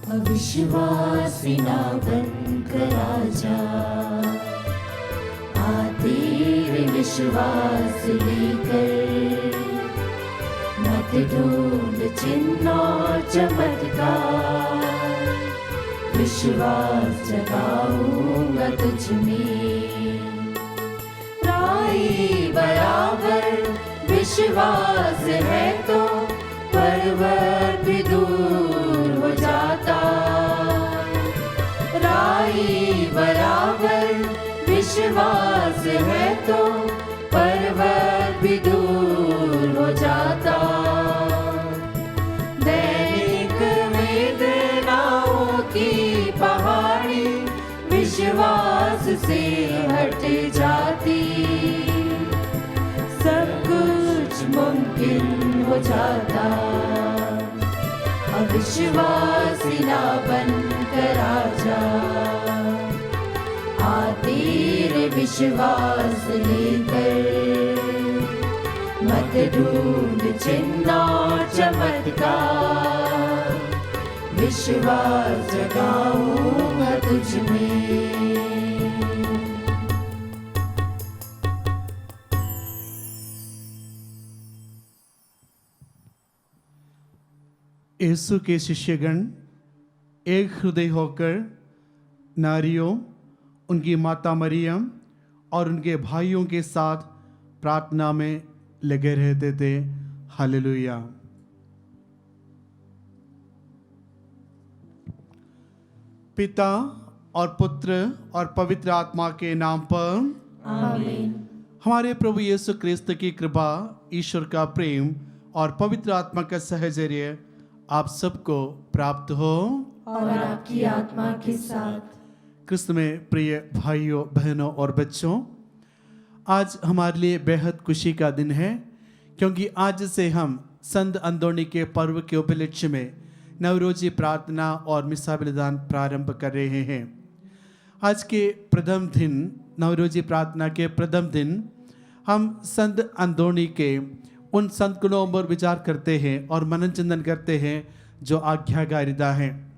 अविश्वासी ना बनकर आजा, आ तेरे विश्वास लेकर, मत ढूंढ चिन्ह और चमत्कार, विश्वास जगाऊंगा तुझ में। राई बराबर विश्वास है तो पर्वत भी दूर हो जाता, राई बराबर विश्वास है तो पर्वत भी दूर हो जाता। दैनिक वेदनाओं की पहाड़ी विश्वास से हट जाती, सब कुछ मुमकिन हो जाता। अविश्वासी ना बनकर आजा, आ तेरे विश्वास लेकर, मत ढूंढ चिन्ह और चमत्कार, विश्वास जगाऊंगा तुझ में। यीशु के शिष्यगण एक हृदय होकर नारियों, उनकी माता मरियम और उनके भाइयों के साथ प्रार्थना में लगे रहते थे। हालेलुया। पिता और पुत्र और पवित्र आत्मा के नाम पर आमीन। हमारे प्रभु यीशु क्रिस्त की कृपा, ईश्वर का प्रेम और पवित्र आत्मा का सहचर्य आप सबको प्राप्त हो और आपकी आत्मा के साथ। क्रिस्त में प्रिय भाइयों, बहनों और बच्चों, आज हमारे लिए बेहद खुशी का दिन है, क्योंकि आज से हम संत अंदोनी के पर्व के उपलक्ष्य में नवरोजी प्रार्थना और मिसा बलिदान प्रारंभ कर रहे हैं। आज के प्रथम दिन, नवरोजी प्रार्थना के प्रथम दिन, हम संत अंदोनी के उन संत गुणों पर विचार करते हैं और मनन चिंतन करते हैं जो आज्ञाकारिता हैं।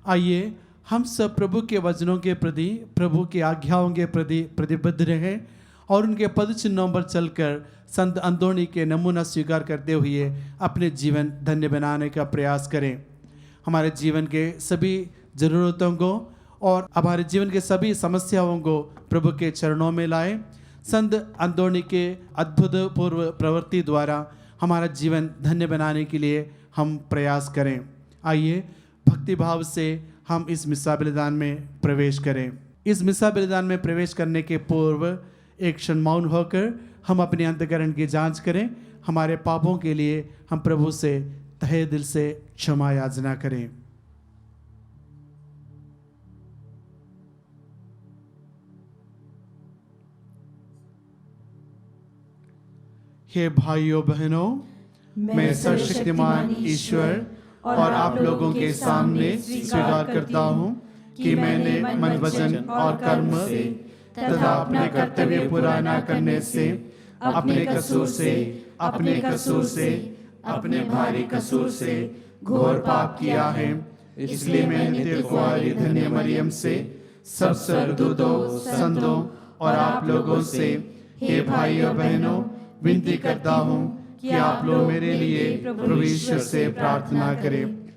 आइए हम सब प्रभु के वचनों के प्रति, प्रभु की आज्ञाओं के प्रति प्रतिबद्ध रहें और उनके पद चिन्हों पर चलकर संत अंदोनी के नमूना स्वीकार करते हुए अपने जीवन धन्य बनाने का प्रयास करें। हमारे जीवन के सभी ज़रूरतों को और हमारे जीवन के सभी समस्याओं को प्रभु के चरणों में लाएं। संत अंदोनी के अद्भुत पूर्व प्रवृत्ति द्वारा हमारा जीवन धन्य बनाने के लिए हम प्रयास करें। आइए भक्ति भाव से हम इस मिसा बलिदान में प्रवेश करें। इस मिसा बलिदान में प्रवेश करने के पूर्व एक क्षण मौन होकर हम अपने अंतःकरण की जांच करें। हमारे पापों के लिए हम प्रभु से तहे दिल से क्षमा याचना करें। हे भाइयों बहनों, मैं सर्वशक्तिमान ईश्वर और आप लोगों के सामने स्वीकार करता हूँ कि मैंने मन, वचन और कर्म से तथा अपने कर्तव्य पूरा न करने से, अपने कसूर से, अपने भारी कसूर से घोर पाप किया है। इसलिए मैंने तेरे कुंवारी धन्य मरियम से, सब स्वर्गदूतों, संतों और आप लोगों से, हे भाइयों बहनों, विनती करता हूँ कि आप लोग मेरे लिए प्रभु ईश्वर से प्रार्थना करें।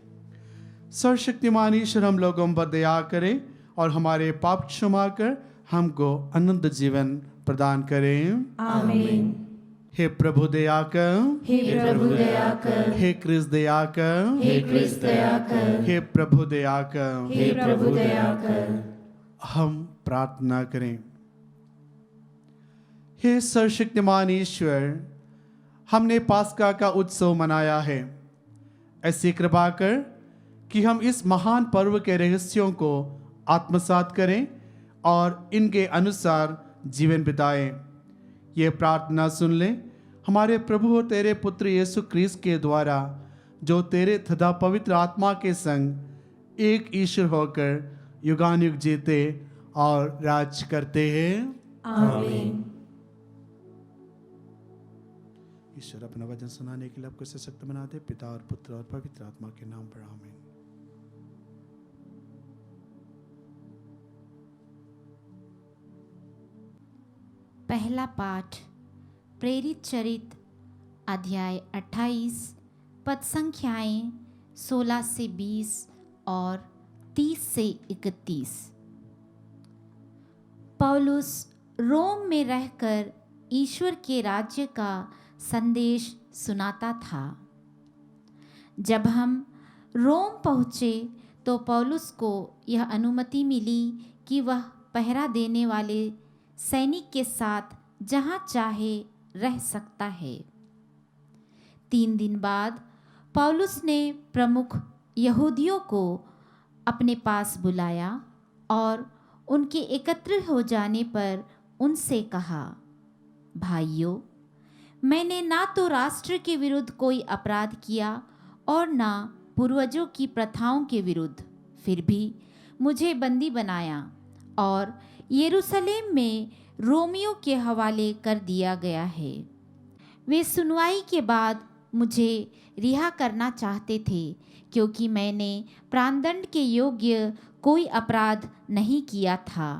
सर्वशक्तिमान ईश्वर हम लोगों पर दया करे और हमारे पाप क्षमा कर हमको अनंत जीवन प्रदान करें। आमीन। हे प्रभु दया कर, हे प्रभु दया कर, हे क्रिस्त दया कर, हे क्रिस्त दया कर, हे प्रभु दया कर। हे प्रभु दया कर। हम प्रार्थना करें। हे सर्वशक्तिमान ईश्वर, हमने पास्का का उत्सव मनाया है। ऐसी कृपा कर कि हम इस महान पर्व के रहस्यों को आत्मसात करें और इनके अनुसार जीवन बिताएं। ये प्रार्थना सुन ले हमारे प्रभु और तेरे पुत्र यीशु क्रिस्त के द्वारा, जो तेरे तथा पवित्र आत्मा के संग एक ईश्वर होकर युगानुयुग जीते और राज करते हैं। आमीन। ईश्वर अपना वचन सुनाने के लिए आपको सशक्त बना दे। पिता और पुत्र और पवित्र आत्मा के नाम पर आमीन। पहला पाठ प्रेरित चरित अध्याय 28 पद संख्याएं 16 से 20 और 30 से 31। पौलुस रोम में रहकर ईश्वर के राज्य का संदेश सुनाता था। जब हम रोम पहुँचे तो पौलुस को यह अनुमति मिली कि वह पहरा देने वाले सैनिक के साथ जहाँ चाहे रह सकता है। 3 दिन बाद पौलुस ने प्रमुख यहूदियों को अपने पास बुलाया और उनके एकत्र हो जाने पर उनसे कहा, भाइयों, मैंने ना तो राष्ट्र के विरुद्ध कोई अपराध किया और ना पूर्वजों की प्रथाओं के विरुद्ध, फिर भी मुझे बंदी बनाया और यरूशलेम में रोमियों के हवाले कर दिया गया है। वे सुनवाई के बाद मुझे रिहा करना चाहते थे, क्योंकि मैंने प्राणदंड के योग्य कोई अपराध नहीं किया था।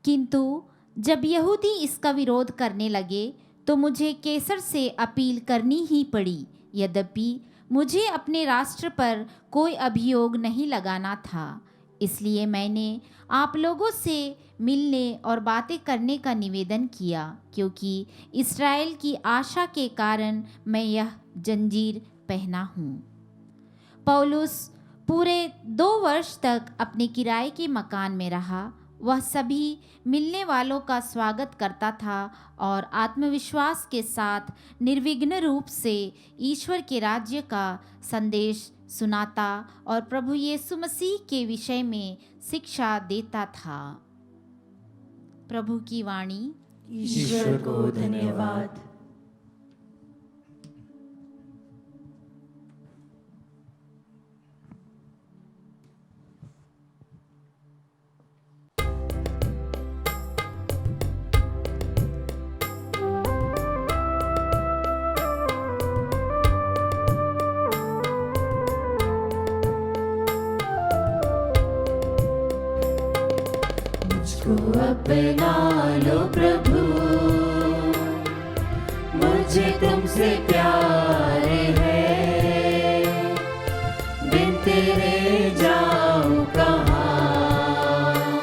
किंतु जब यहूदी इसका विरोध करने लगे तो मुझे कैसर से अपील करनी ही पड़ी। यद्यपि मुझे अपने राष्ट्र पर कोई अभियोग नहीं लगाना था, इसलिए मैंने आप लोगों से मिलने और बातें करने का निवेदन किया, क्योंकि इस्राएल की आशा के कारण मैं यह जंजीर पहना हूँ। पौलुस पूरे 2 वर्ष तक अपने किराए के मकान में रहा। वह सभी मिलने वालों का स्वागत करता था और आत्मविश्वास के साथ निर्विघ्न रूप से ईश्वर के राज्य का संदेश सुनाता और प्रभु यीशु मसीह के विषय में शिक्षा देता था। प्रभु की वाणी। ईश्वर को धन्यवाद। अपना लो प्रभु, मुझे तुमसे प्यार है, बिन तेरे जाऊं कहाँ,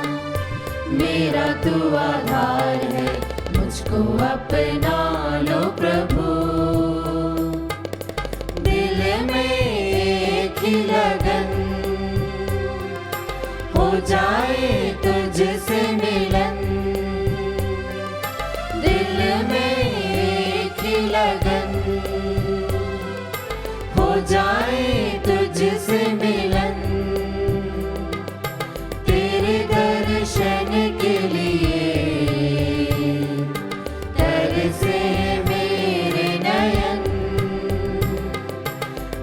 मेरा तू आधार है। मुझको अपना लो प्रभु, दिल में एक ही लगन हो जाए तुझसे मिलन, दिल में एक ही लगन हो जाए तुझसे मिलन, तेरे दर्शन के लिए तरसे मेरे नयन,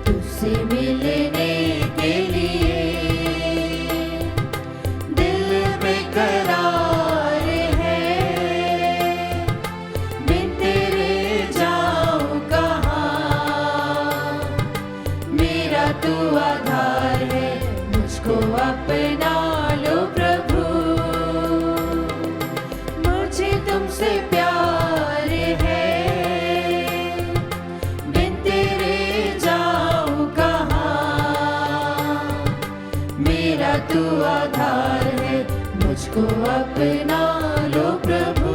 तुझसे मिलने के लिए करार है, बिन तेरे जाऊं कहाँ, मेरा तू आधार है। मुझको अपना लो प्रभु, मुझे तुमसे प्यार है, बिन तेरे जाऊं कहाँ, मेरा तू आधार है। मुझको अपना लो प्रभु।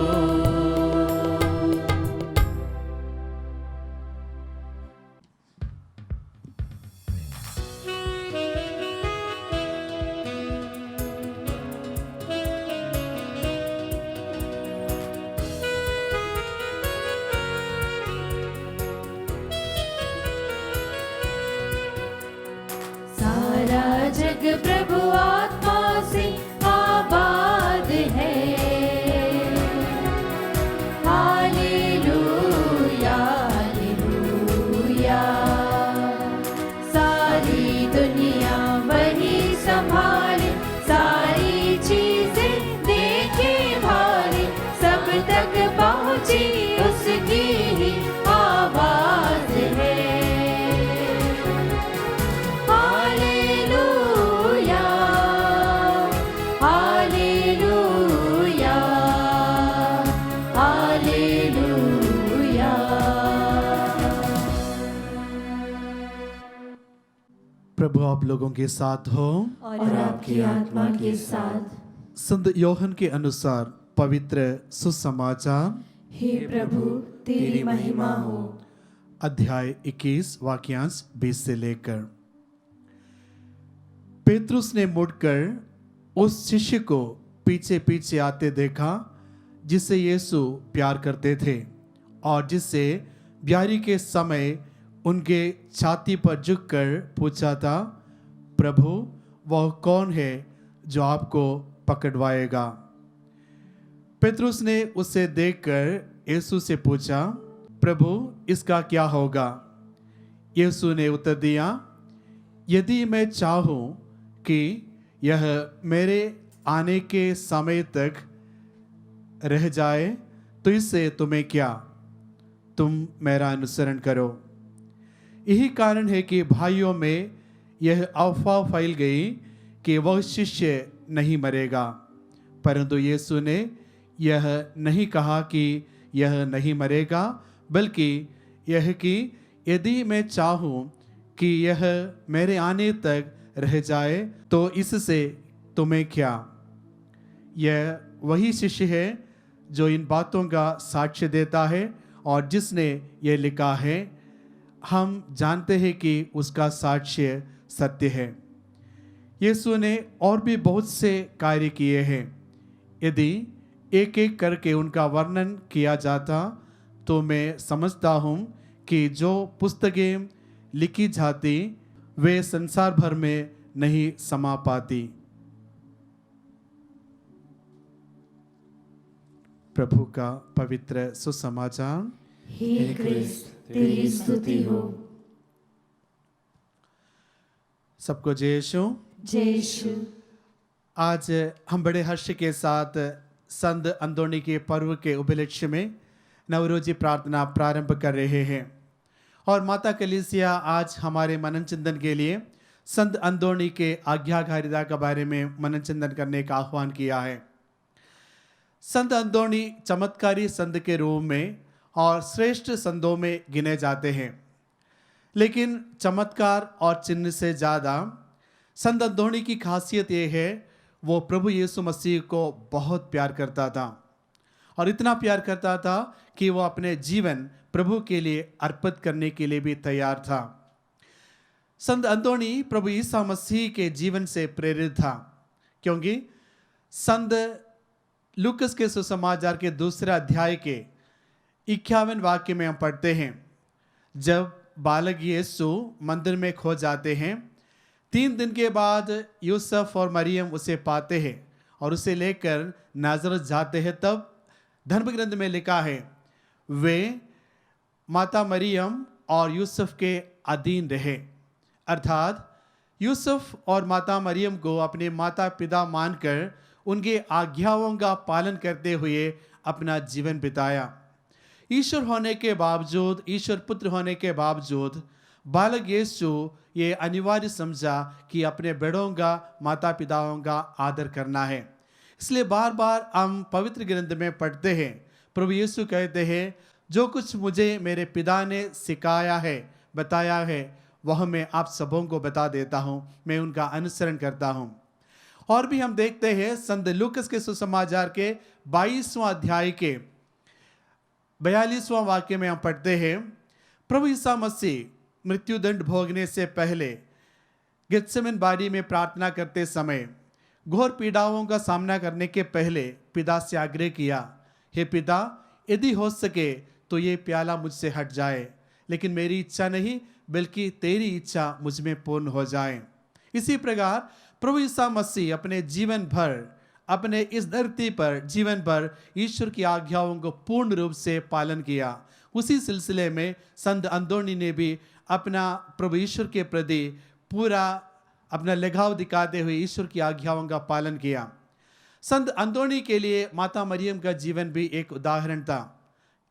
सारा जग प्रभु आत्मा से आबाद है, हालेलुया हालेलुया। सारी दुनिया वही संभाले, सारी चीजें देखे भाले, सब तक पहुँची उसकी ही आवाज है। Hallelujah hallelujah hallelujah. प्रभु आप लोगों के साथ हो। और आपकी आत्मा के साथ। संत योहन के अनुसार पवित्र सुसमाचार, हे प्रभु तेरी महिमा हो। अध्याय 21 वाक्यांश 20 से लेकर। पेतरुस ने मुड़कर उस शिष्य को पीछे पीछे आते देखा जिसे यीशु प्यार करते थे और जिससे ब्यारी के समय उनके छाती पर झुककर पूछा था, प्रभु वह कौन है जो आपको पकड़वाएगा? पेतरुस ने उसे देखकर यीशु से पूछा, प्रभु इसका क्या होगा? यीशु ने उत्तर दिया, यदि मैं चाहूं कि यह मेरे आने के समय तक रह जाए तो इससे तुम्हें क्या? तुम मेरा अनुसरण करो। यही कारण है कि भाइयों में यह अफवाह फैल गई कि वह शिष्य नहीं मरेगा, परंतु यीशु ने यह नहीं कहा कि यह नहीं मरेगा, बल्कि यह कि यदि मैं चाहूं कि यह मेरे आने तक रह जाए तो इससे तुम्हें क्या? यह वही शिष्य है जो इन बातों का साक्ष्य देता है और जिसने यह लिखा है। हम जानते हैं कि उसका साक्ष्य सत्य है। यीशु ने और भी बहुत से कार्य किए हैं। यदि एक एक करके उनका वर्णन किया जाता तो मैं समझता हूँ कि जो पुस्तकें लिखी जाती वे संसार भर में नहीं समा पाती। प्रभु का पवित्र सुसमाचार। हे क्रिस्त तेरी स्तुति हो। सबको जय यीशु। जय यीशु। आज हम बड़े हर्ष के साथ संत अंदोनी के पर्व के उपलक्ष्य में नवरोजी प्रार्थना प्रारंभ कर रहे हैं और माता कलीसिया आज हमारे मनन चिंतन के लिए संत अंदोनी के आज्ञाकारिता के बारे में मनन चिंतन करने का आह्वान किया है। संत अंदोनी चमत्कारी संत के रूप में और श्रेष्ठ संतों में गिने जाते हैं, लेकिन चमत्कार और चिन्ह से ज़्यादा संत अंदोनी की खासियत यह है वो प्रभु यीशु मसीह को बहुत प्यार करता था और इतना प्यार करता था कि वो अपने जीवन प्रभु के लिए अर्पित करने के लिए भी तैयार था। संत अंदोनी प्रभु ईसा मसीह के जीवन से प्रेरित था, क्योंकि संत लूकस के सुसमाचार के दूसरे अध्याय के 51 वाक्य में हम पढ़ते हैं, जब बालक यीशु मंदिर में खो जाते हैं, 3 दिन के बाद यूसुफ और मरियम उसे पाते हैं और उसे लेकर नाजरत जाते हैं। तब धर्म ग्रंथ में लिखा है वे माता मरियम और यूसुफ के अधीन रहे, अर्थात यूसुफ और माता मरियम को अपने माता पिता मानकर उनके आज्ञाओं का पालन करते हुए अपना जीवन बिताया। ईश्वर होने के बावजूद, ईश्वर पुत्र होने के बावजूद बालक यीशु ये अनिवार्य समझा कि अपने बड़ों का, माता पिताओं का आदर करना है। इसलिए बार बार हम पवित्र ग्रंथ में पढ़ते हैं, प्रभु यीशु कहते हैं, जो कुछ मुझे मेरे पिता ने सिखाया है, बताया है, वह मैं आप सबों को बता देता हूँ, मैं उनका अनुसरण करता हूँ। और भी हम देखते हैं संत लूकस के सुसमाचार के 22वां अध्याय के 42वां वाक्य में हम पढ़ते हैं, प्रभु ईसा मसीह मृत्युदंड भोगने से पहले गेत्सेमन बाड़ी में प्रार्थना करते समय घोर पीड़ाओं का सामना करने के पहले पिता से आग्रह किया, हे पिता, यदि हो सके तो ये प्याला मुझसे हट जाए, लेकिन मेरी इच्छा नहीं बल्कि तेरी इच्छा मुझ में पूर्ण हो जाए। इसी प्रकार प्रभु ईसा मसीह अपने जीवन भर, अपने इस धरती पर जीवन भर ईश्वर की आज्ञाओं को पूर्ण रूप से पालन किया। उसी सिलसिले में संत अंदोनी ने भी अपना प्रभु ईश्वर के प्रति पूरा अपना लगाव दिखाते हुए ईश्वर की आज्ञाओं का पालन किया। संत अंदोनी के लिए माता मरियम का जीवन भी एक उदाहरण था।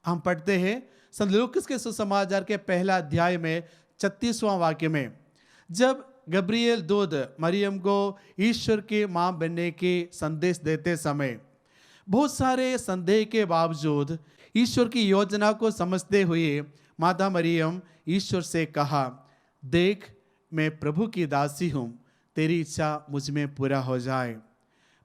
हम पढ़ते हैं संत लूकस के सुसमाचार के पहला अध्याय में 36वां वाक्य में, जब गब्रिएल दूत मरियम को ईश्वर के मां बनने के संदेश देते समय बहुत सारे संदेह के बावजूद ईश्वर की योजना को समझते हुए माता मरियम ईश्वर से कहा, देख मैं प्रभु की दासी हूँ, तेरी इच्छा मुझ में पूरा हो जाए।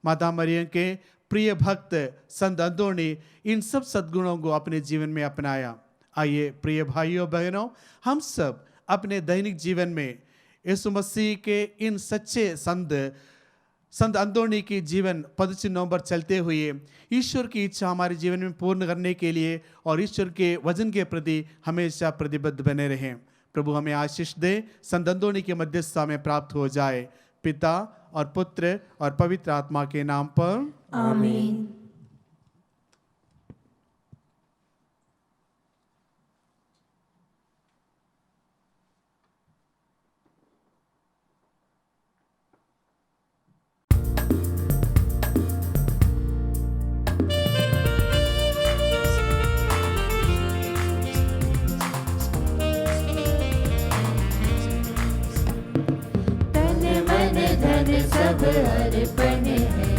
माता मरियम के प्रिय भक्त संत अंतोनी ने इन सब सद्गुणों को अपने जीवन में अपनाया। आइए प्रिय भाइयों बहनों, हम सब अपने दैनिक जीवन में यीशु मसीह के इन सच्चे संत अंतोनी की जीवन पदचिन्हों पर चलते हुए ईश्वर की इच्छा हमारे जीवन में पूर्ण करने के लिए और ईश्वर के वचन के प्रति हमेशा प्रतिबद्ध बने रहें। प्रभु हमें आशीष दे, संत अंतोनी के मध्यस्थता में प्राप्त हो जाए। पिता और पुत्र और पवित्र आत्मा के नाम पर आमीन। सब अर्पण है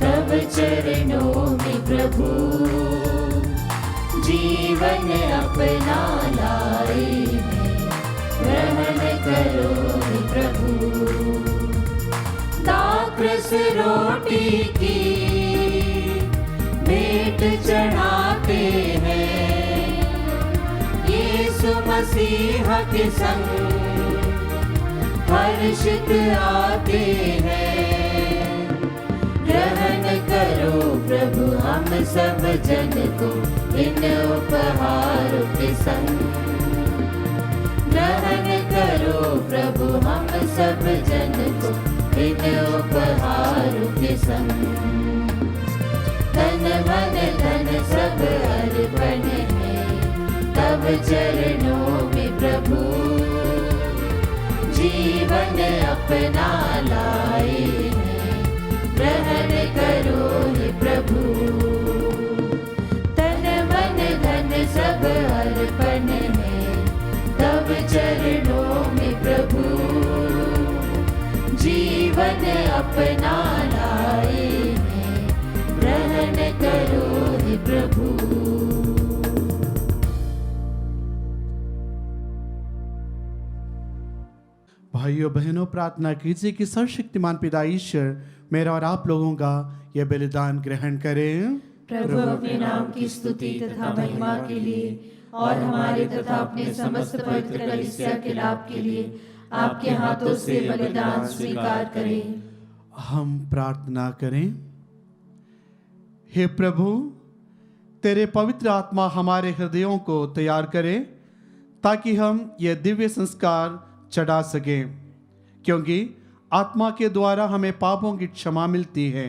तब चरणों में प्रभु, जीवन अपना लाए हैं ग्रहण करो हे प्रभु। दाखरस रोटी की भेंट चढ़ाते हैं, यीशु मसीह के संग हर्षित आते हैं। ग्रहण करो प्रभु हम सब जन को इन उपहारों के संग, ग्रहण करो प्रभु हम सब जन को इन उपहारों के संग। तन मन धन सब अर्पण है तब चरणों में प्रभु, जीवन अपना लाए हैं ग्रहण करो हे प्रभु। तन मन धन सब अर्पण है तब चरणों में प्रभु, जीवन अपना लाए हैं ग्रहण करो हे प्रभु। भाइयों बहनों, प्रार्थना कीजिए कि सर्वशक्तिमान पिता ईश्वर मेरा और आप लोगों का यह बलिदान ग्रहण करें। प्रभु अपने नाम की स्तुति तथा महिमा के लिए और हमारे तथा अपने समस्त पवित्र कलीसिया के लाभ के लिए आपके हाथों से बलिदान स्वीकार करें। हम प्रार्थना करें। हे प्रभु, तेरे पवित्र आत्मा हमारे हृदयों को तैयार करे ताकि हम यह दिव्य संस्कार चढ़ा सकें, क्योंकि आत्मा के द्वारा हमें पापों की क्षमा मिलती है।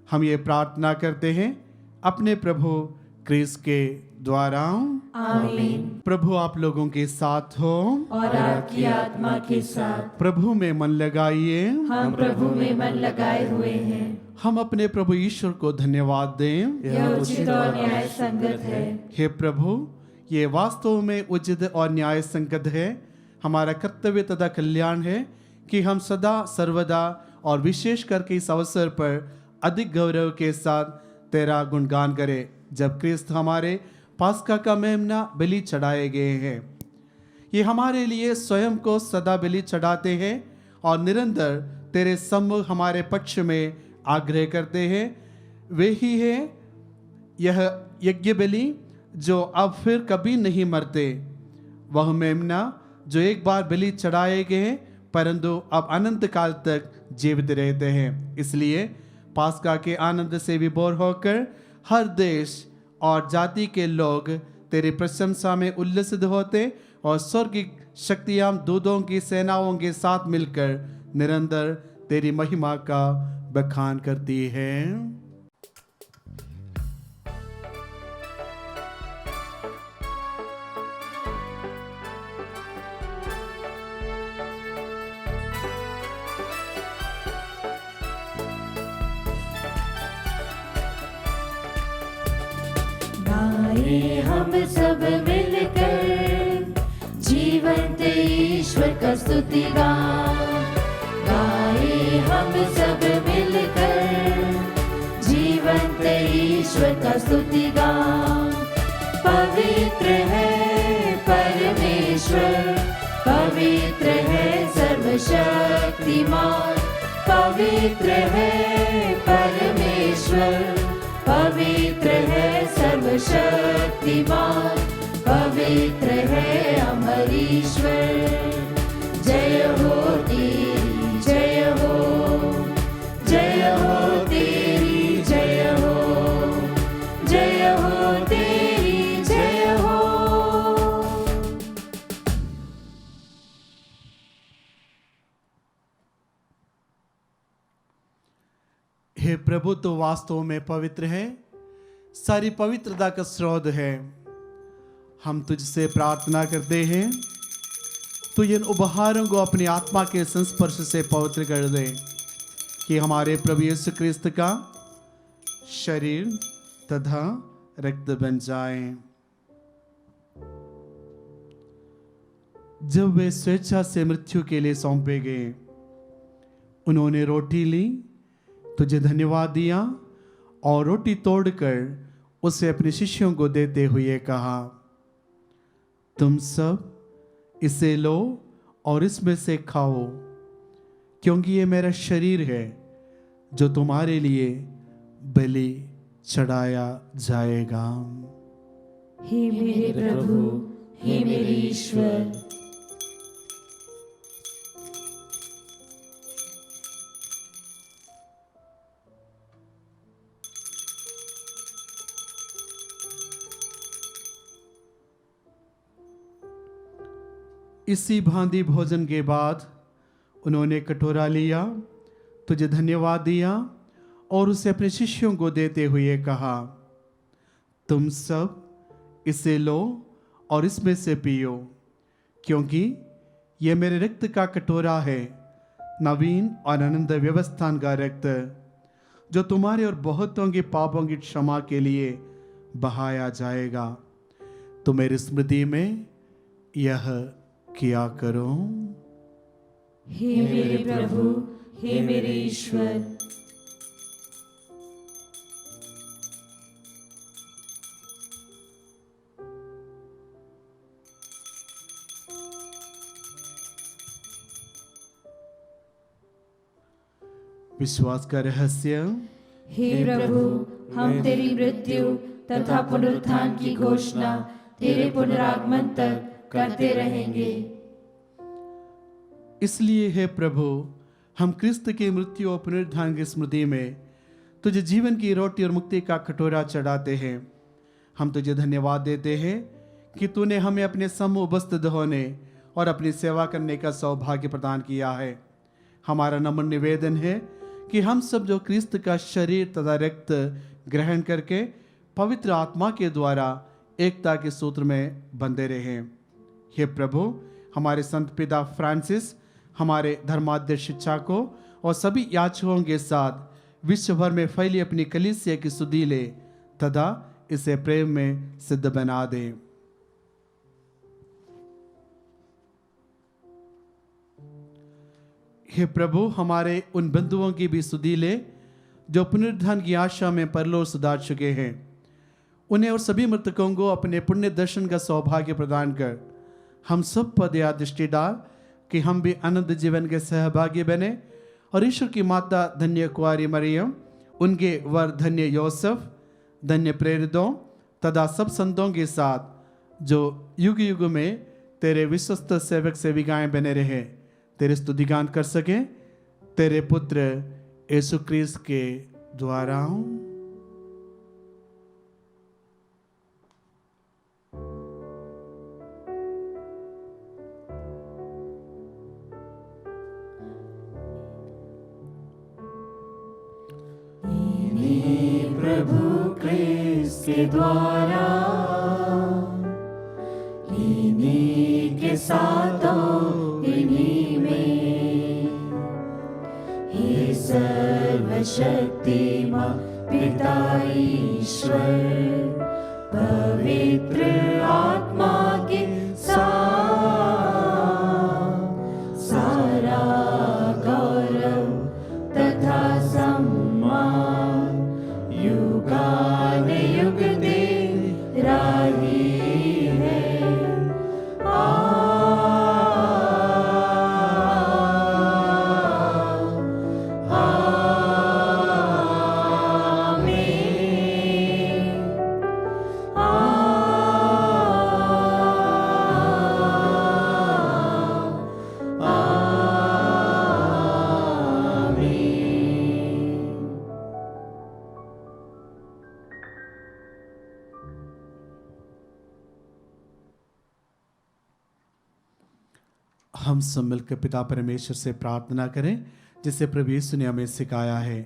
हम ये प्रार्थना करते हैं अपने प्रभु क्रिस्त के द्वारा। आमीन। प्रभु आप लोगों के साथ हो और आपकी आत्मा के साथ। प्रभु में मन लगाइए। हम प्रभु में मन लगाए हुए हैं। हम अपने प्रभु ईश्वर को धन्यवाद दें। यह उचित और न्याय संगत है। हे प्रभु, ये वास्तव में उचित और न्याय संगत है। हमारा कर्तव्य तथा कल्याण है कि हम सदा सर्वदा और विशेष करके इस अवसर पर अधिक गौरव के साथ तेरा गुणगान करें, जब क्रिस्त हमारे पास्का का मेमना बलि चढ़ाए गए हैं। ये हमारे लिए स्वयं को सदा बलि चढ़ाते हैं और निरंतर तेरे सम्मुख हमारे पक्ष में आग्रह करते हैं। वे ही है यह यज्ञ बलि जो अब फिर कभी नहीं मरते, वह मेमना जो एक बार बलि चढ़ाए गए हैं परंतु अब अनंत काल तक जीवित रहते हैं। इसलिए पास्का के आनंद से विभोर होकर हर देश और जाति के लोग तेरी प्रशंसा में उल्लसित होते और स्वर्गिक शक्तियां दूतों की सेनाओं के साथ मिलकर निरंतर तेरी महिमा का बखान करती है। हम सब मिलकर जीवंत ईश्वर का स्तुति गाए। हम सब मिलकर जीवंत ईश्वर का स्तुति पवित्र है परमेश्वर, पवित्र है सर्वशक्तिमान पवित्र है परमेश्वर, पवित्र है सर्वशक्तिमान, पवित्र है अमर ईश्वर। जय हो तेरी जय हो, जय हो तेरी जय हो, जय हो तेरी जय हो। हे प्रभु, तो वास्तव में पवित्र है, सारी पवित्रता का स्रोत है। हम तुझसे प्रार्थना करते हैं, तू इन उपहारों को अपनी आत्मा के संस्पर्श से पवित्र कर दे, कि हमारे प्रभु यीशु क्रिस्त का शरीर तथा रक्त बन जाए। जब वे स्वेच्छा से मृत्यु के लिए सौंपे गए, उन्होंने रोटी ली, तुझे धन्यवाद दिया और रोटी तोड़कर उसे अपने शिष्यों को देते हुए कहा, तुम सब इसे लो और इसमें से खाओ, क्योंकि ये मेरा शरीर है जो तुम्हारे लिए बलि चढ़ाया जाएगा। हे मेरे प्रभु, हे मेरे ईश्वर। इसी भांति भोजन के बाद उन्होंने कटोरा लिया, तुझे धन्यवाद दिया और उसे अपने शिष्यों को देते हुए कहा, तुम सब इसे लो और इसमें से पियो, क्योंकि यह मेरे रक्त का कटोरा है, नवीन और अनंत व्यवस्थान का रक्त, जो तुम्हारे और बहुतों के पापों की क्षमा के लिए बहाया जाएगा। तो मेरी स्मृति में यह किया करो। हे मेरे प्रभु, हे मेरे ईश्वर। विश्वास का रहस्य। हे प्रभु, हम तेरी मृत्यु तथा पुनरुत्थान की घोषणा तेरे पुनरागमन तक करते रहेंगे। इसलिए हे प्रभु, हम क्रिस्त की मृत्यु और पुनरुत्थान की स्मृति में तुझे जीवन की रोटी और मुक्ति का कटोरा चढ़ाते हैं। हम तुझे धन्यवाद देते हैं कि तूने हमें अपने समूह वस्त्र धोने और अपनी सेवा करने का सौभाग्य प्रदान किया है। हमारा नम्र निवेदन है कि हम सब जो क्रिस्त का शरीर तथा रक्त ग्रहण करके पवित्र आत्मा के द्वारा एकता के सूत्र में बंधे रहें। हे प्रभु, हमारे संत पिता फ्रांसिस, हमारे धर्माध्यक्ष शिक्षकों और सभी याजकों के साथ विश्व भर में फैली अपनी कलीसिया की सुधि ले तथा इसे प्रेम में सिद्ध बना दे। हे प्रभु, हमारे उन बंधुओं की भी सुधि ले जो पुनरुत्थान की आशा में परलोक सुधार चुके हैं। उन्हें और सभी मृतकों को अपने पुण्य दर्शन का सौभाग्य प्रदान कर हम सब पर दया दृष्टि डाल कि हम भी अनंत जीवन के सहभागी बने और ईश्वर की माता धन्य कुंवारी मरियम, उनके वर धन्य योसेफ, धन्य प्रेरितों तथा सब संतों के साथ जो युग युग में तेरे विश्वस्त सेवक सेविकाएं बने रहे, तेरे स्तुतिगान कर सके तेरे पुत्र यीशु क्रिस्त के द्वारा। प्रभु क्रिस्त के द्वारा, इन्हीं के साथों इन्हीं में, हे सर्वशक्तिमान पिता ईश्वर, पवित्र आत्मा के साथ सारा गौरव तथा सम्मान युगान युग तेरा ही है। आमीन। हम सब मिलकर पिता परमेश्वर से प्रार्थना करें जिसे प्रभु यीशु ने हमें सिखाया है।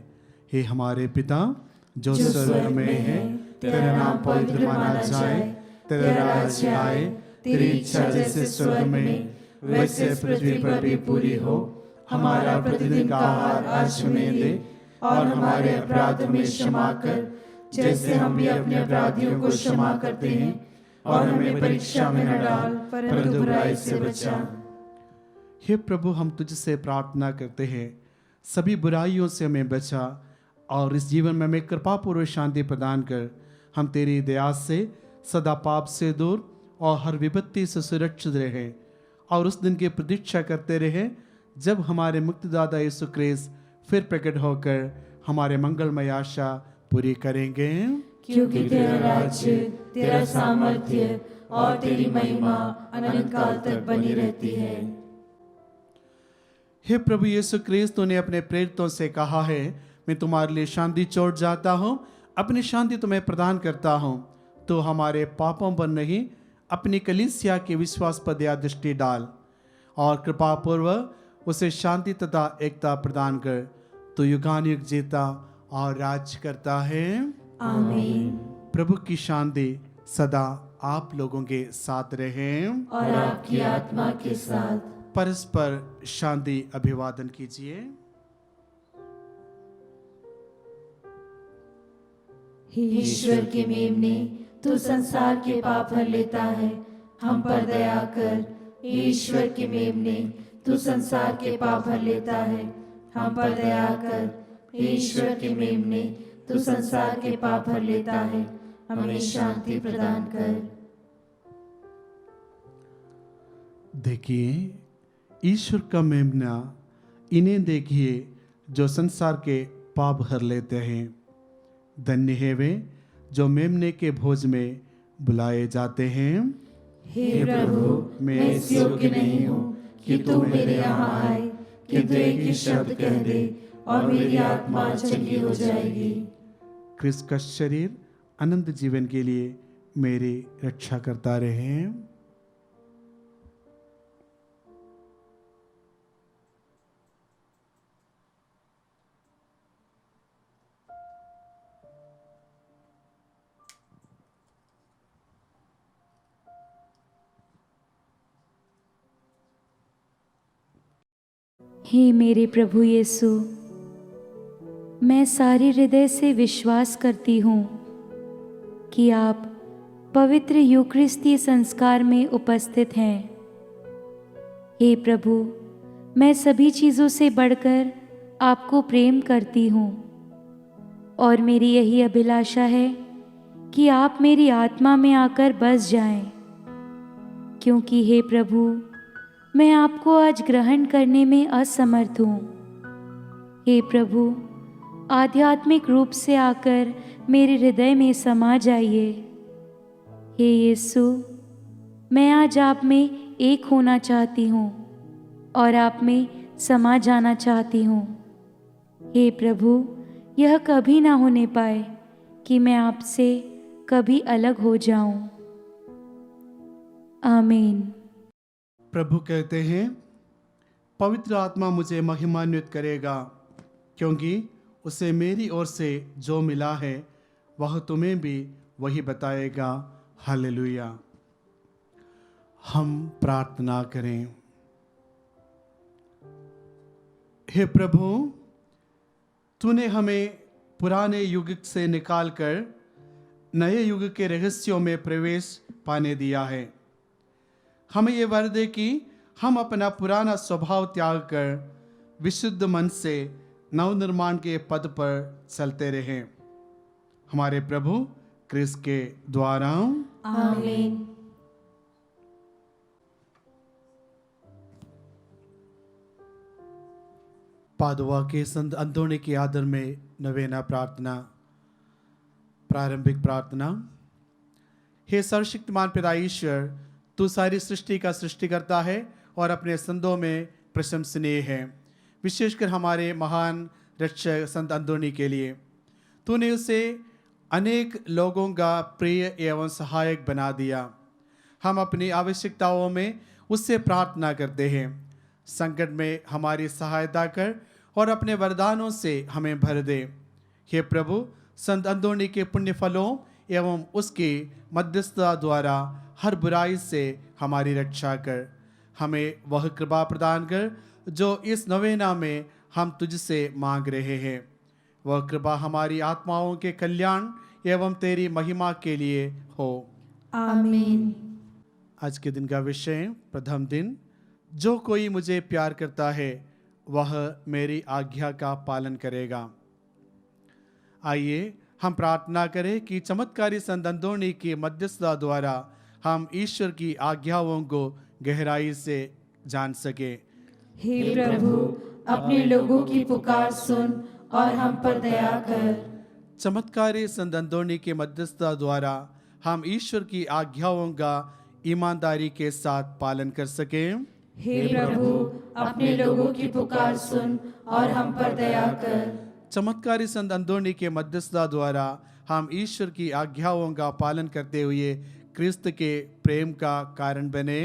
हे हमारे पिता जो स्वर्ग में है, तेरा नाम पवित्र माना जाए, तेरा राज्य आए, तेरी इच्छा जैसे स्वर्ग में वैसे पृथ्वी पर भी पूरी हो। हमारा प्रतिदिन का आहार आज हमें दे, और हमारे अपराध में क्षमा कर जैसे हम भी अपने अपराधियों को क्षमा करते हैं, और हमें परीक्षा में न डाल परंतु बुराई से बचा। हे प्रभु, हम तुझसे प्रार्थना करते हैं, सभी बुराइयों से हमें बचा और इस जीवन में हमें कृपा पूर्वक शांति प्रदान कर। हम तेरी दया से सदा पाप से दूर और हर विपत्ति से सुरक्षित रहें, और उस दिन की प्रतीक्षा करते रहें जब हमारे मुक्तिदाता यीशु ख्रीस्त फिर प्रकट होकर हमारे मंगलमय आशा पूरी करेंगे। क्योंकि तेरा राज्य, तेरा सामर्थ्य और तेरी महिमा अनंत काल तक बनी रहती है। हे प्रभु यीशु ख्रीस्त, तूने अपने प्रेरितों से कहा है, मैं तुम्हारे लिए शांति छोड़ जाता हूँ, अपनी शांति तुम्हें प्रदान करता हूँ। तो हमारे पापों पर नहीं, अपनी कलीसिया के विश्वास पर दया दृष्टि डाल और कृपा पूर्वक उसे शांति तथा एकता प्रदान कर। तो युगानुयुग जीता और राज करता है। आमीन। प्रभु की शांति सदा आप लोगों के साथ रहे और आपकी आत्मा के साथ। परस्पर शांति अभिवादन कीजिए। हे ईश्वर के मेमने, तू संसार के पाप हर लेता है, हम पर दया कर। हे ईश्वर के मेमने, तू संसार के पाप हर लेता है, हम पर दया कर। हे ईश्वर के मेमने, तू संसार के पाप हर लेता है, हमें शांति प्रदान कर। देखिए, ईश्वर का मेमना, इन्हें देखिए जो संसार के पाप हर लेते हैं। धन्य है वे जो मेमने के भोज में बुलाए जाते हैं। हे प्रभु, मैं इस योग्य नहीं हूँ कि तू मेरे यहाँ आए, किंतु एक ही शब्द कह दे और मेरी आत्मा चंगी हो जाएगी। क्रिस्त का शरीर अनंत जीवन के लिए मेरी रक्षा करता रहे। हे मेरे प्रभु यीशु, मैं सारे हृदय से विश्वास करती हूँ कि आप पवित्र यूकरिस्तीय संस्कार में उपस्थित हैं। हे प्रभु, मैं सभी चीज़ों से बढ़कर आपको प्रेम करती हूँ और मेरी यही अभिलाषा है कि आप मेरी आत्मा में आकर बस जाएं, क्योंकि हे प्रभु, मैं आपको आज ग्रहण करने में असमर्थ हूँ। हे प्रभु, आध्यात्मिक रूप से आकर मेरे हृदय में समा जाइए। हे यीशु, मैं आज आप में एक होना चाहती हूँ और आप में समा जाना चाहती हूँ। हे प्रभु, यह कभी ना होने पाए कि मैं आपसे कभी अलग हो जाऊं। आमीन। प्रभु कहते हैं, पवित्र आत्मा मुझे महिमान्वित करेगा, क्योंकि उसे मेरी ओर से जो मिला है वह तुम्हें भी वही बताएगा। हालेलुया। हम प्रार्थना करें। हे प्रभु, तूने हमें पुराने युग से निकालकर नए युग के रहस्यों में प्रवेश पाने दिया है। हमें ये वर दे कि हम अपना पुराना स्वभाव त्याग कर विशुद्ध मन से नवनिर्माण के पद पर चलते रहें। हमारे प्रभु क्रिस्त के द्वारा। आमीन। पादुआ के संत अंतोनी के आदर में नवेना प्रार्थना। प्रारंभिक प्रार्थना। हे सर्वशक्तिमान पिता ईश्वर, तू सारी सृष्टि का सृष्टिकर्ता है और अपने संतों में प्रशंसनीय है, विशेषकर हमारे महान रक्षक संत अंतोनी के लिए। तूने उसे अनेक लोगों का प्रिय एवं सहायक बना दिया। हम अपनी आवश्यकताओं में उससे प्रार्थना करते हैं। संकट में हमारी सहायता कर और अपने वरदानों से हमें भर दे। हे प्रभु, संत अंदोनी के पुण्य फलों एवं उसकी मध्यस्थता द्वारा हर बुराई से हमारी रक्षा कर। हमें वह कृपा प्रदान कर जो इस नवेना में हम तुझसे मांग रहे हैं। वह कृपा हमारी आत्माओं के कल्याण एवं तेरी महिमा के लिए हो। आमीन। आज के दिन का विषय, प्रथम दिन, जो कोई मुझे प्यार करता है वह मेरी आज्ञा का पालन करेगा। आइए हम प्रार्थना करें कि चमत्कारी संत अंदोनी की मध्यस्थता द्वारा हम ईश्वर की आज्ञाओं को गहराई से जान सके। हे प्रभु, अपने लोगों की पुकार सुन और हम पर दया कर। चमत्कारी संत अंदोनी के मध्यस्थता द्वारा हम ईश्वर की आज्ञाओं का ईमानदारी के साथ पालन कर सकें। हे प्रभु, अपने लोगों की पुकार सुन और हम पर दया कर। चमत्कारी संत अंदोनी के मध्यस्थता द्वारा हम ईश्वर की आज्ञाओं का पालन करते हुए क्रिस्त के प्रेम का कारण बने।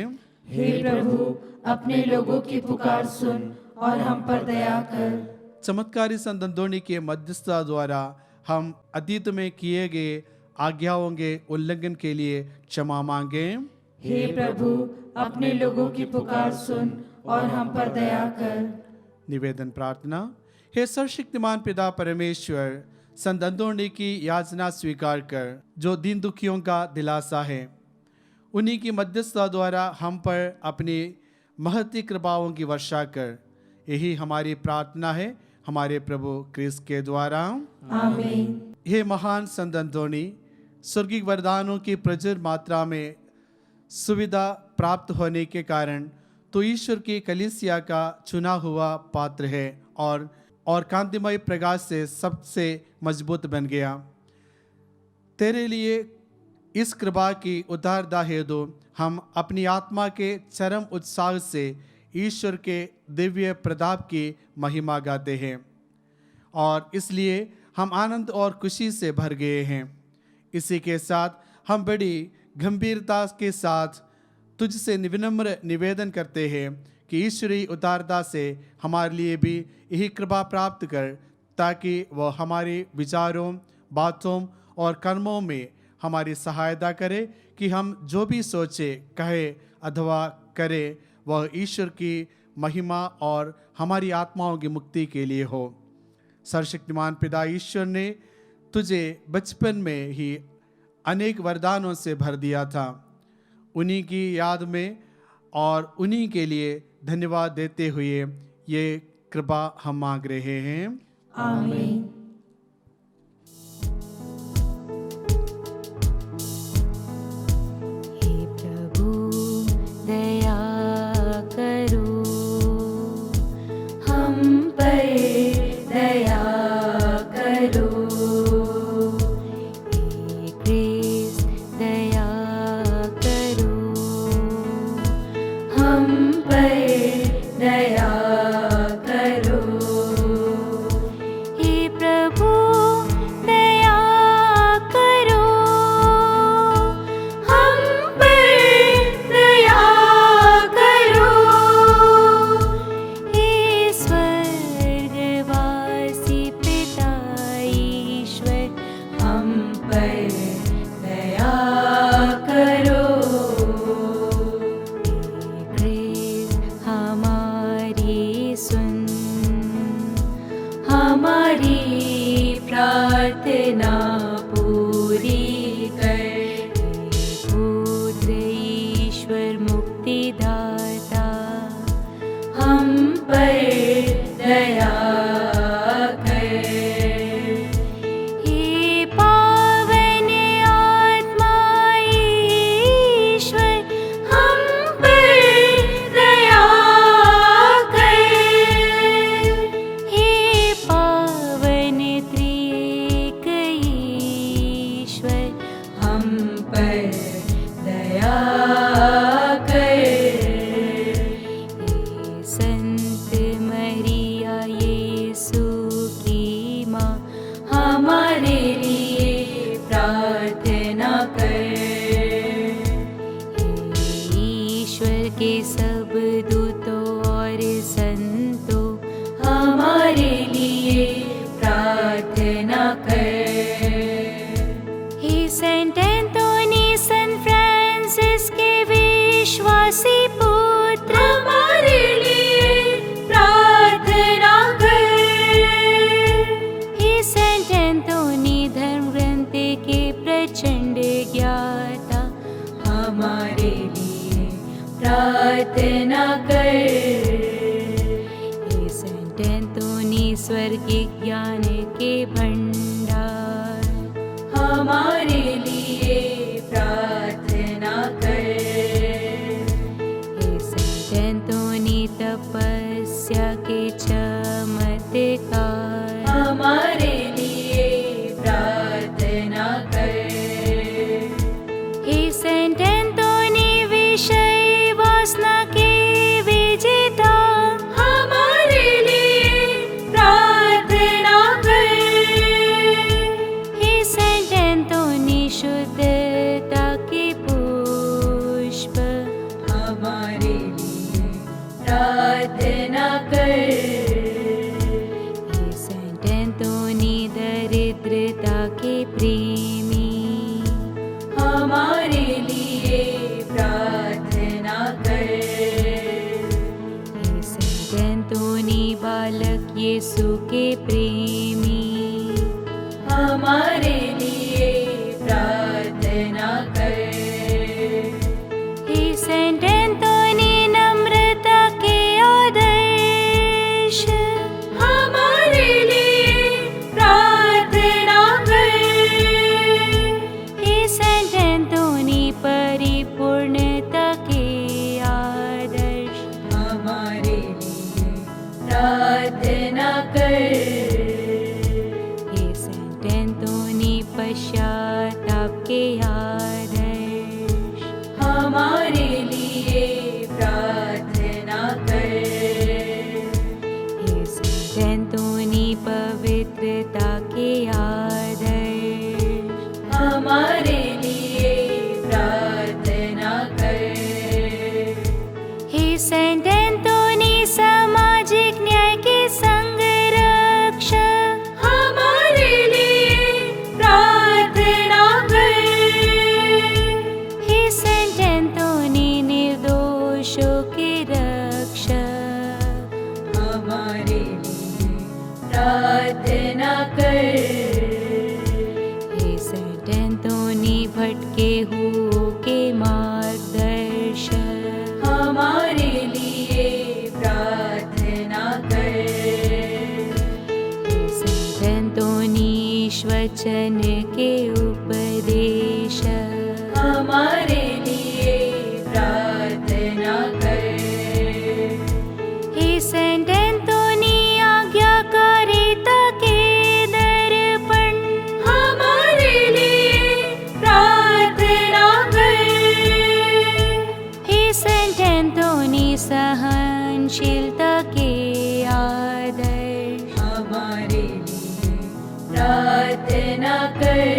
हे प्रभु, अपने लोगों की पुकार सुन और हम पर दया कर। चमत्कारी संत अंदोनी के मध्यस्थता द्वारा हम अतीत में किए गए आज्ञाओं के उल्लंघन के लिए क्षमा मांगे। हे प्रभु, अपने लोगों की पुकार सुन और हम पर दया कर। निवेदन प्रार्थना। हे सर्वशक्तिमान पिता परमेश्वर, संत अंदोनी की याचना स्वीकार कर, जो दीन दुखियों का दिलासा है। उन्हीं की मध्यस्थता द्वारा हम पर अपनी महती कृपाओं की वर्षा कर। यही हमारी प्रार्थना है हमारे प्रभु क्रिस्त के द्वारा। आमीन। हे महान संत अंदोनी, स्वर्गीय वरदानों की प्रचुर मात्रा में सुविधा प्राप्त होने के कारण तो ईश्वर की कलीसिया का चुना हुआ पात्र है और कांतिमय प्रकाश से सबसे मजबूत बन गया। तेरे लिए इस कृपा की उदारता हेतु हम अपनी आत्मा के चरम उत्साह से ईश्वर के दिव्य प्रताप की महिमा गाते हैं और इसलिए हम आनंद और खुशी से भर गए हैं। इसी के साथ हम बड़ी गंभीरता के साथ तुझसे विनम्र निवेदन करते हैं कि ईश्वरीय उदारता से हमारे लिए भी यही कृपा प्राप्त कर, ताकि वह हमारे विचारों, बातों और कर्मों में हमारी सहायता करे कि हम जो भी सोचे, कहे अथवा करे वह ईश्वर की महिमा और हमारी आत्माओं की मुक्ति के लिए हो। सर्वशक्तिमान पिता ईश्वर ने तुझे बचपन में ही अनेक वरदानों से भर दिया था। उन्हीं की याद में और उन्हीं के लिए धन्यवाद देते हुए ये कृपा हम मांग रहे हैं। आमीन। हे प्रभु, दया करो, हम पर दया करो। हे क्रिस्त, दया करो, हम पर दया करो। हे प्रभु, दया करो, हम पर दया करो। हे स्वर्गवासी पिता ईश्वर, हम पर दया करो। हे क्रिस्त, हमारी सुन, हमारी प्रार्थना पूरी कर। हे पुत्र ईश्वर मुक्तिदाता, हम पर दया कर। हे पावन आत्मा ईश्वर, हम पर दया कर। हे पावन त्रिएक लिए प्रार्थना कर। हे सेंट एंथोनी सन फ्रांसिस के विश्वासी पुत्र, हमारे लिए प्रार्थना कर। हे सेंट एंथोनी धर्म ग्रंथ के प्रचंड ज्ञाता, हमारे लिए प्रार्थना कर। हे सेंट एंथोनी स्वर्गीय ज्ञान के भंडार, हमारे लिए प्रार्थना कर। हे सेंट एंथोनी तपस्या के चमत्कार, हमारे लिए प्रार्थना कर। हे सेंट एंथोनी विषय वासना के विजेता, हमारे लिए प्रार्थना कर। हे सेंट एंथोनी शुद्धता के पुष्प, हमारे लिए प्रार्थना कर। हे सेंट एंथोनी दरिद्रता के प्रेमी, हमारे लिए प्रार्थना कर। हे सेंट एंथोनी बालक यीशु के प्रेमी, हमारे लिए प्रार्थना कर। हे सेंट एंथोनी नम्रता के आदर्श, हमारे लिए प्रार्थना कर। हे सेंट एंथोनी परिपूर्णता के आदर्श, हमारे लिए प्रार्थना कर। हे सेंट एंथोनी पश्चाताप के आदर्श, हमारे लिए प्रार्थना कर। हे सेंट एंथोनी पवित्रता के आदर्श, हमारे लिए प्रार्थना कर। हे सेंट एंथोनी सामाजिक न्याय के संरक्षक, हमारे लिए प्रार्थना कर। हे सेंट एंथोनी निर्दोषों के रक्षक, हमारे लिए प्रार्थना कर। हे सेंट एंथोनी भटके हुओं के मार्गदर्शक, हमारे लिए प्रार्थना कर। हे सेंट एंथोनी वचन के उपदेशक, हमारे लिए प्रार्थना कर। हे सेंट एंथोनी आज्ञाकारिता के दर्पण, हमारे लिए प्रार्थना कर। हे सेंट एंथोनी सहनशीलता के आदर्श, हमारे लिए प्रार्थना कर।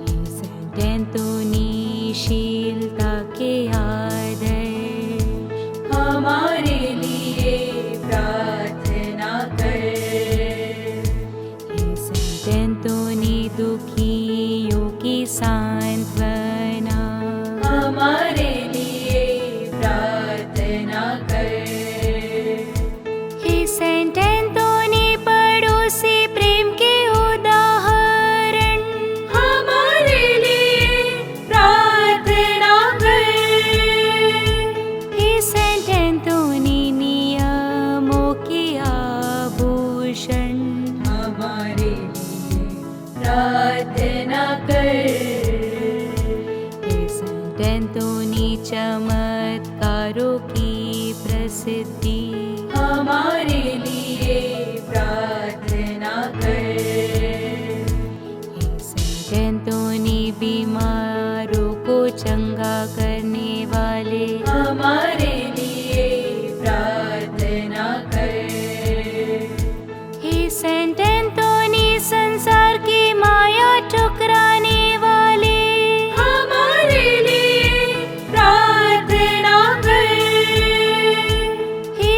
हे सेंट एंथोनी शीलता के आदर्श, हमारे लिए प्रार्थना कर। हे सेंट एंथोनी दुखियों की सांत्वना, हमारे लिए प्रार्थना कर। हे सेंट एंथोनी पड़ोसी प्रेम के उदाहरण, हमारे लिए प्रार्थना कर। हे सेंट एंथोनी नियमों के आभूषण, हमारे लिए प्रार्थना कर। हे सेंट एंथोनी चमत्कारों की प्रसिद्धि, हमारे लिए प्रार्थना कर। हे सेंट एंथोनी बीमारों को चंगा करने वाले, हमारे लिए प्रार्थना कर। हे सेंट एंथोनी संसार की माया ठुकराने वाले, हमारे लिए प्रार्थना कर। हे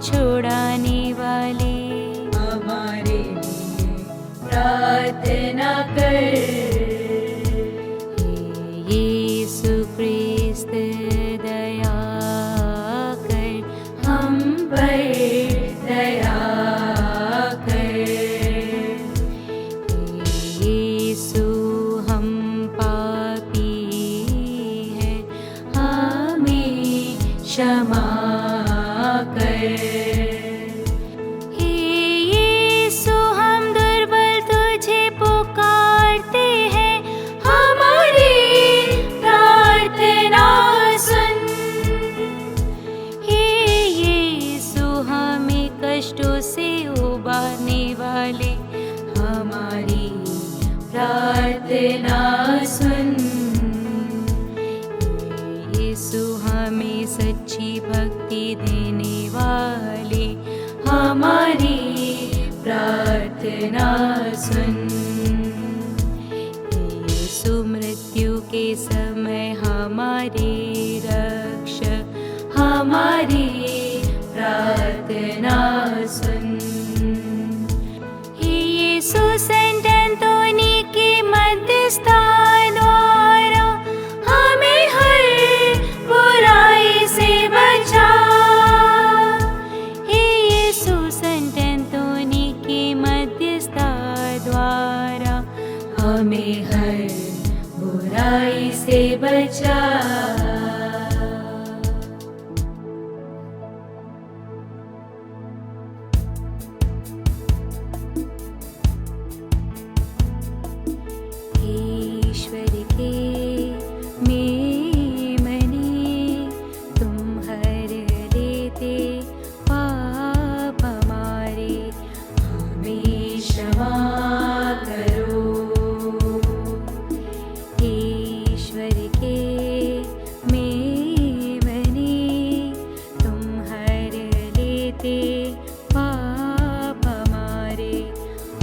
छुड़ाने वाले हमारे लिए प्रार्थना कर। हे यीशु ख्रिस्त दया कर हम पर दया कर। हे यीशु हम पापी हैं हमें क्षमा कर। हे यीशु हम दुर्बल तुझे पुकारते हैं हमारी प्रार्थना सुन। हे यीशु हमें कष्टों से उबारने वाले हमारी प्रार्थना सुन। यीशु हमें सच्ची भक्ति देने वाले हमारी प्रार्थना सुन। यीशु मृत्यु के समय हमारे रक्षक हमारी प्रार्थना सुन। हे यीशु सेंट एंटोनी की मध्यस्थता द्वारा हमें हर बुराई से बचा। हे यीशु सेंट एंटोनी की मध्यस्थता द्वारा हमें हर बुराई से बचा। ईश्वर के मेमने तुम हर लेते पाप हमारे हमें क्षमा करो। ईश्वर के मेमने तुम हर लेते पाप हमारे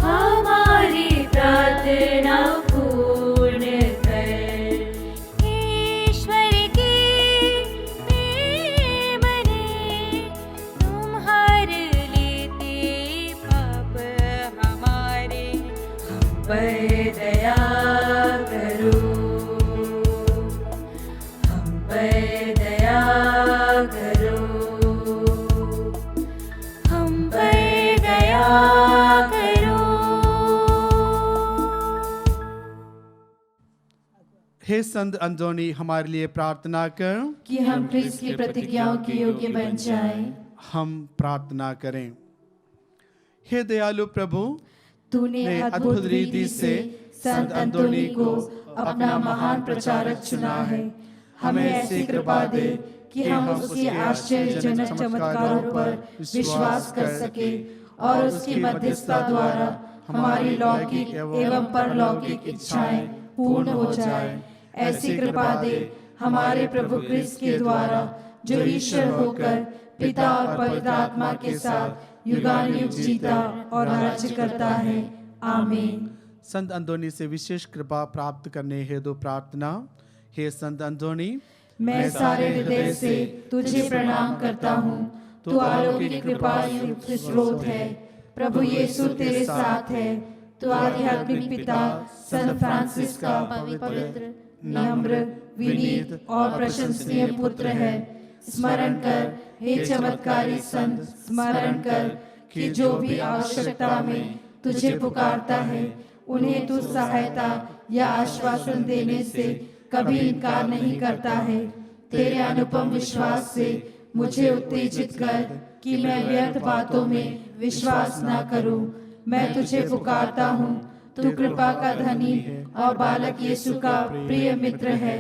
हमारी प्रार्थना पूर्ण कर। ईश्वर के मेमने तुम हर लेते पाप हमारे हम पर दया करो। हम पर दया करो। हम पर दया करो। हे संत अंदोनी हमारे लिए प्रार्थना कर। कि हम ख्रिस्त की प्रतिज्ञाओं के योग्य बन जाएं। हम प्रार्थना करें। हे दयालु प्रभु, तूने ने अद्भुत रीति से संत अंतोनी को अपना महान प्रचारक चुना है। हमें ऐसी कृपा दे कि हम उसके आश्चर्यजनक चमत्कारों पर विश्वास कर सके और उसकी मध्यस्थता द्वारा हमारी लौकिक एवं परलौकिक इच्छाएं पूर्ण हो जाए। ऐसी कृपा दे हमारे प्रभु क्रिस्त के द्वारा, जो ईश्वर होकर पिता और पवित्र आत्मा के साथ युगानुयुग जीता और राज्य करता है। आमीन। संत अंदोनी से विशेष कृपा प्राप्त करने हेतु प्रार्थना। हे संत अंदोनी, मैं सारे हृदय से तुझे प्रणाम करता हूँ। तू अलौकिक कृपा युक्त स्रोत है। प्रभु यीशु तेरे साथ है। तू आध्यात्मिक पिता संत फ्रांसिस का पवित्र, नम्र, विनीत और प्रशंसनीय पुत्र है। स्मरण कर हे चमत्कारी संत, स्मरण कर कि जो भी आवश्यकता में तुझे पुकारता है, उन्हें तू सहायता या आश्वासन देने से कभी इनकार नहीं करता है। तेरे अनुपम विश्वास से मुझे उत्तेजित कर कि मैं व्यर्थ बातों में विश्वास न करूं। मैं तुझे पुकारता हूँ। तू कृपा का धनी और बालक यीशु का प्रिय मित्र है।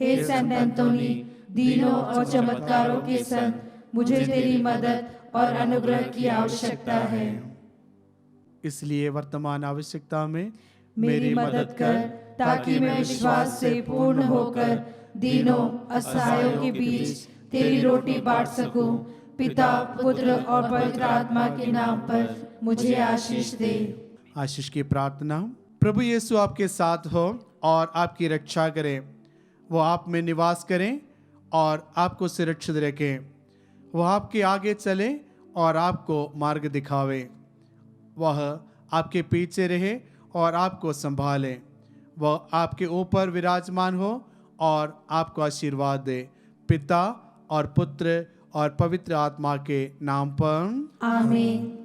हे संत एंटोनी, दीनों और चमत्कारों के संग मुझे तेरी मदद और अनुग्रह की आवश्यकता है। इसलिए वर्तमान आवश्यकता में मेरी मदद कर, ताकि मैं विश्वास से पूर्ण होकर दीनों असहायों के बीच तेरी रोटी बांट सकूं। पिता, पुत्र और पवित्र आत्मा के नाम पर मुझे आशीष दे। आशीष की प्रार्थना। प्रभु यीशु आपके साथ हो और आपकी रक्षा करें। वो आप में निवास करें और आपको सुरक्षित रखें। वो आपके आगे चले और आपको मार्ग दिखावे। वह आपके पीछे रहे और आपको संभाले। वह आपके ऊपर विराजमान हो और आपको आशीर्वाद दे। पिता और पुत्र और पवित्र आत्मा के नाम पर आमीन।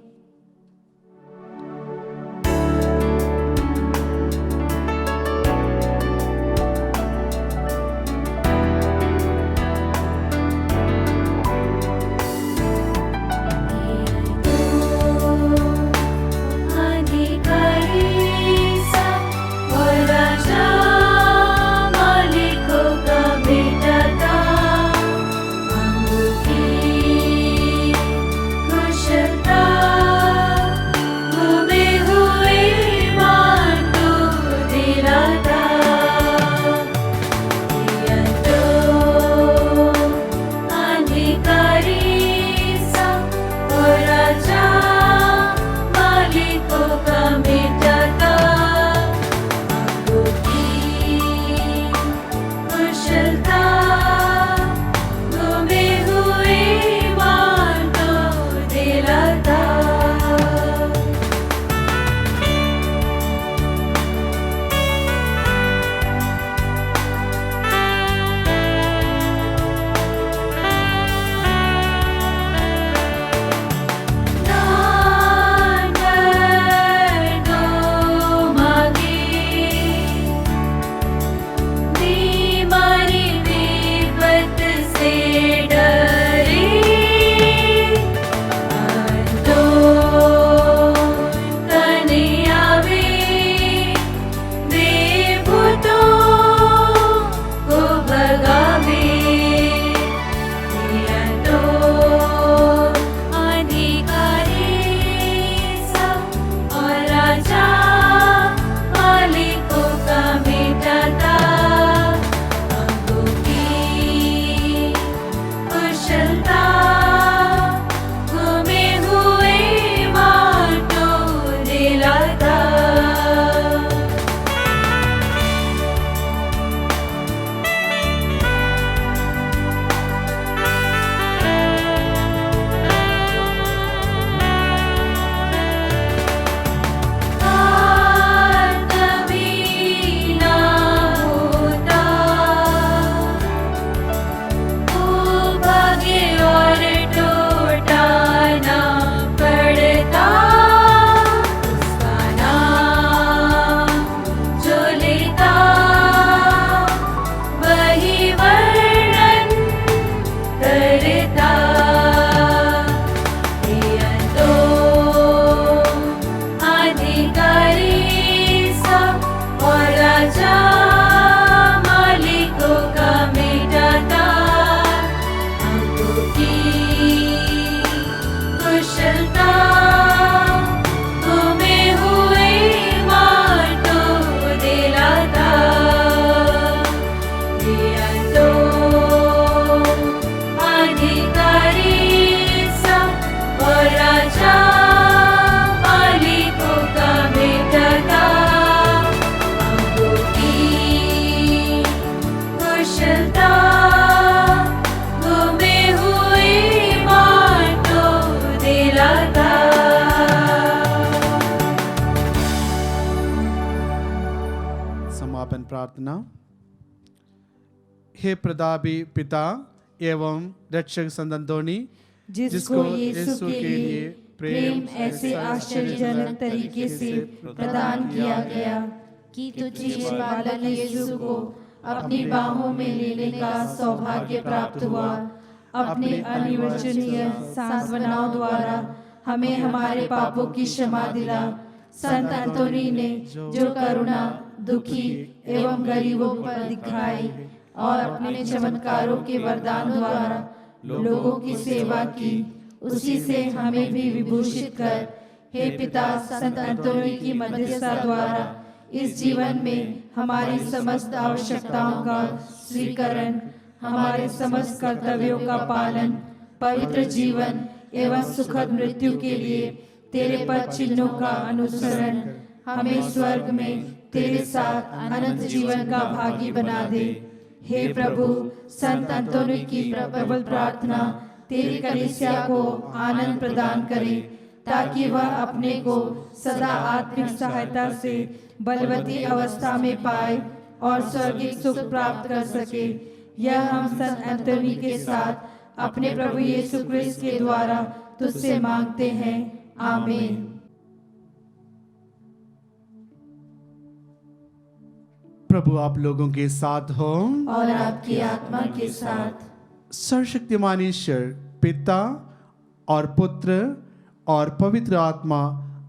प्रार्थना। हे प्रतापी पिता एवं रक्षक संत अंतोनी, जिसको यीशु के लिए प्रेम ऐसे आश्चर्यजनक तरीके से प्रदान किया गया कि तुझे बालक यीशु को अपनी बाहों में लेने का सौभाग्य प्राप्त हुआ। अपने अनिर्वचनीय सांत्वनाओं द्वारा हमें हमारे पापों की क्षमा दिला। संत अंतोनी ने जो करुणा दुखी एवं गरीबों पर दिखाई और अपने चमत्कारों के वरदान द्वारा लोगों की सेवा की, उसी से हमें भी विभूषित कर। हे पिता, संत अंतोनी की मध्यस्थता द्वारा इस जीवन में हमारी समस्त आवश्यकताओं का स्वीकरण, हमारे समस्त कर्तव्यों का पालन, पवित्र जीवन एवं सुखद मृत्यु के लिए तेरे पद चिन्हों का अनुसरण हमें स्वर्ग में तेरे साथ अनंत जीवन का भागी बना दे। हे प्रभु, संत अंतोनी की प्रबल प्रार्थना तेरी कलीसिया को आनंद प्रदान करे, ताकि वह अपने को सदा आत्मिक सहायता से बलवती अवस्था में पाए और स्वर्गिक सुख प्राप्त कर सके। यह हम संत एंथोनी के साथ अपने प्रभु यीशु क्रिस्त के द्वारा तुझसे मांगते हैं। आमीन। प्रभु आप लोगों के साथ हो और आपकी आत्मा के साथ। सर्वशक्तिमान ईश्वर पिता और पुत्र और पवित्र आत्मा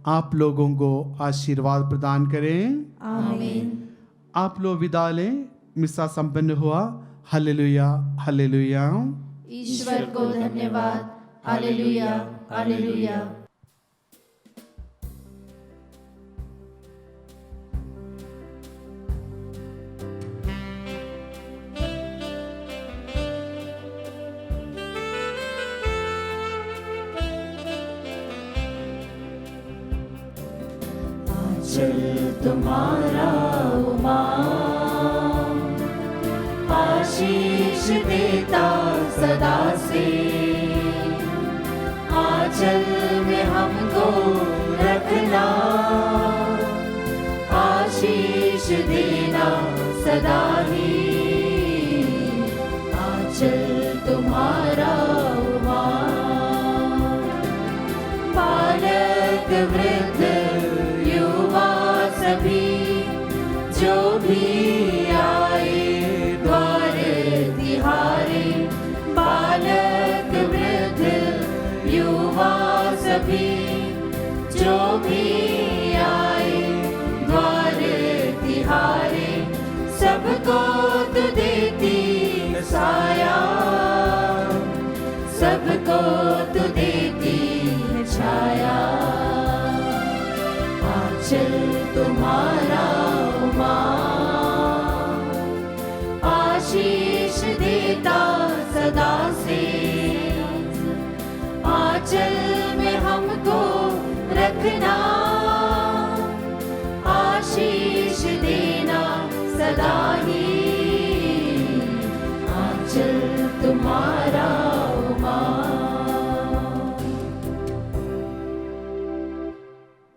आप लोगों को आशीर्वाद प्रदान करें। आमीन। आप लोग विदा लें। मिसा संपन्न हुआ। Hallelujah hallelujah. ईश्वर को धन्यवाद। Hallelujah hallelujah. चल तुम्हारा उमा आशीष देता सदा से, आंचल में हमको रखना, आशीष देना सदा ही। आंचल तुम्हारा उमा बालक वृद्ध युवा सभी जो भी आए द्वार तिहारे, बालक वृद्ध युवा सभी जो भी आए द्वार तिहारे, सबको तू देती साया, सबको तू देती छाया। आंचल तुम्हारा उमा आशीष देता सदा से, आंचल में हमको रखना, आशीष देना सदा ही। आंचल तुम्हारा